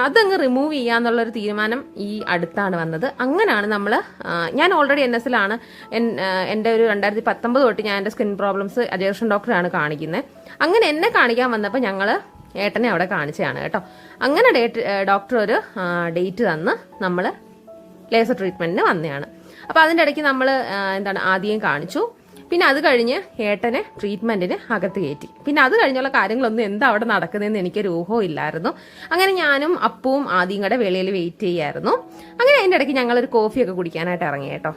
അതങ്ങ് റിമൂവ് ചെയ്യാന്നുള്ളൊരു തീരുമാനം ഈ അടുത്താണ് വന്നത്. അങ്ങനെയാണ് നമ്മൾ, ഞാൻ ഓൾറെഡി NS ലാണ്. എൻ്റെ ഒരു 2019 തൊട്ട് ഞാൻ എൻ്റെ സ്കിൻ പ്രോബ്ലംസ് അജയകൃഷ്ണൻ ഡോക്ടറാണ് കാണിക്കുന്നത്. അങ്ങനെ എന്നെ കാണിക്കാൻ വന്നപ്പോൾ ഞങ്ങൾ ഏട്ടനെ അവിടെ കാണിച്ചതാണ് കേട്ടോ. അങ്ങനെ ഡോക്ടർ ഒരു ഡേറ്റ് തന്ന് നമ്മൾ ലേസർ ട്രീറ്റ്മെന്റിന് വന്നതാണ്. അപ്പോൾ അതിൻ്റെ ഇടയ്ക്ക് നമ്മൾ ആദ്യം കാണിച്ചു. പിന്നെ അത് കഴിഞ്ഞ് ഏട്ടനെ ട്രീറ്റ്മെന്റിന് അകത്ത് കയറ്റി. പിന്നെ അത് കഴിഞ്ഞുള്ള കാര്യങ്ങളൊന്നും എന്താ അവിടെ നടക്കുന്നതെന്ന് എനിക്കൊരു ഊഹവും ഇല്ലായിരുന്നു. അങ്ങനെ ഞാനും അപ്പവും ആദ്യം കൂടെ വെളിയിൽ വെയിറ്റ് ചെയ്യായിരുന്നു. അങ്ങനെ അതിൻ്റെ ഇടയ്ക്ക് ഞങ്ങളൊരു കോഫിയൊക്കെ കുടിക്കാനായിട്ട് ഇറങ്ങി കേട്ടോ.